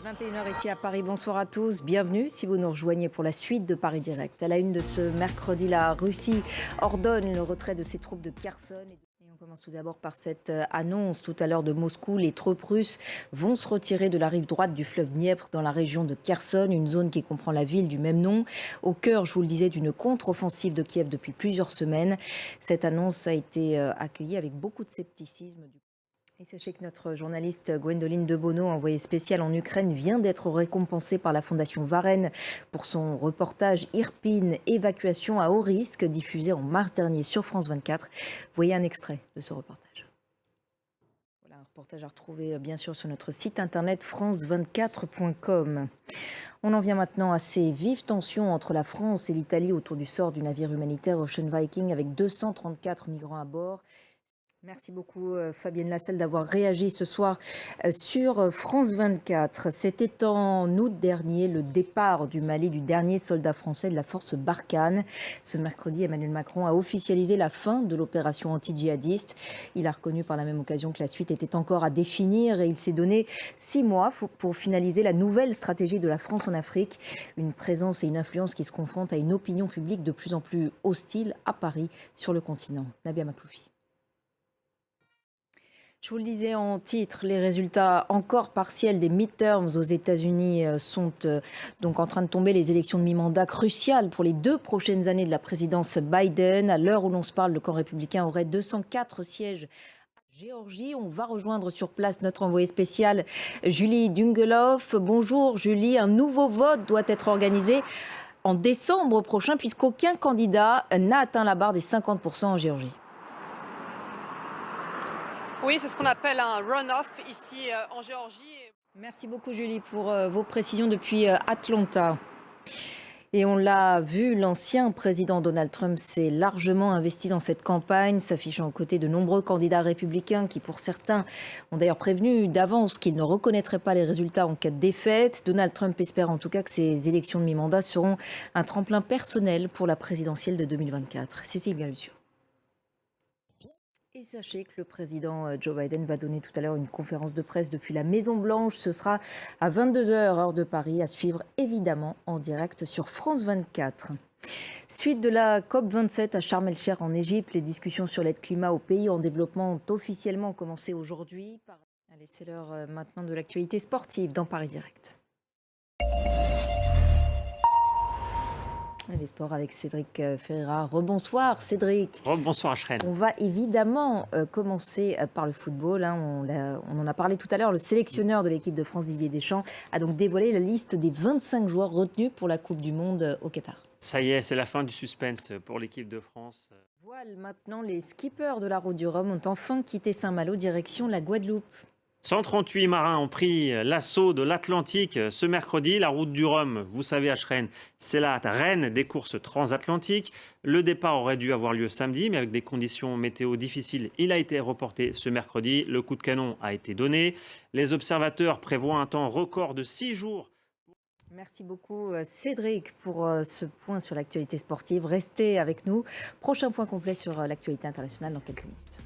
21h ici à Paris, bonsoir à tous, bienvenue si vous nous rejoignez pour la suite de Paris Direct. À la une de ce mercredi, la Russie ordonne le retrait de ses troupes de Kherson. Et on commence tout d'abord par cette annonce tout à l'heure de Moscou. Les troupes russes vont se retirer de la rive droite du fleuve Dniepr dans la région de Kherson, une zone qui comprend la ville du même nom, au cœur, je vous le disais, d'une contre-offensive de Kiev depuis plusieurs semaines. Cette annonce a été accueillie avec beaucoup de scepticisme. Et sachez que notre journaliste Gwendoline Debono, envoyée spéciale en Ukraine, vient d'être récompensée par la Fondation Varenne pour son reportage Irpin, évacuation à haut risque, diffusé en mars dernier sur France 24. Voyez un extrait de ce reportage. Voilà un reportage à retrouver bien sûr sur notre site internet france24.com. On en vient maintenant à ces vives tensions entre la France et l'Italie autour du sort du navire humanitaire Ocean Viking avec 234 migrants à bord. Merci beaucoup Fabienne Lasselle d'avoir réagi ce soir sur France 24. C'était en août dernier le départ du Mali du dernier soldat français de la force Barkhane. Ce mercredi, Emmanuel Macron a officialisé la fin de l'opération anti-djihadiste. Il a reconnu par la même occasion que la suite était encore à définir et il s'est donné 6 mois pour finaliser la nouvelle stratégie de la France en Afrique. Une présence et une influence qui se confrontent à une opinion publique de plus en plus hostile à Paris sur le continent. Nabia Makloufi. Je vous le disais en titre, les résultats encore partiels des midterms aux États-Unis sont donc en train de tomber. Les élections de mi-mandat cruciales pour les 2 prochaines années de la présidence Biden. À l'heure où l'on se parle, le camp républicain aurait 204 sièges. Géorgie, on va rejoindre sur place notre envoyée spéciale Julie Dungeloff. Bonjour Julie, un nouveau vote doit être organisé en décembre prochain puisqu'aucun candidat n'a atteint la barre des 50% en Géorgie. Oui, c'est ce qu'on appelle un runoff ici en Géorgie. Merci beaucoup Julie pour vos précisions depuis Atlanta. Et on l'a vu, l'ancien président Donald Trump s'est largement investi dans cette campagne, s'affichant aux côtés de nombreux candidats républicains qui, pour certains, ont d'ailleurs prévenu d'avance qu'ils ne reconnaîtraient pas les résultats en cas de défaite. Donald Trump espère en tout cas que ces élections de mi-mandat seront un tremplin personnel pour la présidentielle de 2024. Cécile Galucio. Et sachez que le président Joe Biden va donner tout à l'heure une conférence de presse depuis la Maison-Blanche. Ce sera à 22h, heure de Paris, à suivre évidemment en direct sur France 24. Suite de la COP27 à Sharm el-Sheikh en Égypte, les discussions sur l'aide climat aux pays en développement ont officiellement commencé aujourd'hui. Allez, c'est l'heure maintenant de l'actualité sportive dans Paris Direct. Les sports avec Cédric Ferreira. Rebonsoir Cédric. Rebonsoir Ashreen. On va évidemment commencer par le football. On en a parlé tout à l'heure. Le sélectionneur de l'équipe de France, Didier Deschamps, a donc dévoilé la liste des 25 joueurs retenus pour la Coupe du Monde au Qatar. Ça y est, c'est la fin du suspense pour l'équipe de France. Voilà, maintenant les skippers de la Route du Rhum ont enfin quitté Saint-Malo direction la Guadeloupe. 138 marins ont pris l'assaut de l'Atlantique ce mercredi. La route du Rhum, vous savez, Ashreen, c'est la reine des courses transatlantiques. Le départ aurait dû avoir lieu samedi, mais avec des conditions météo difficiles, il a été reporté ce mercredi. Le coup de canon a été donné. Les observateurs prévoient un temps record de 6 jours. Merci beaucoup Cédric pour ce point sur l'actualité sportive. Restez avec nous. Prochain point complet sur l'actualité internationale dans quelques minutes.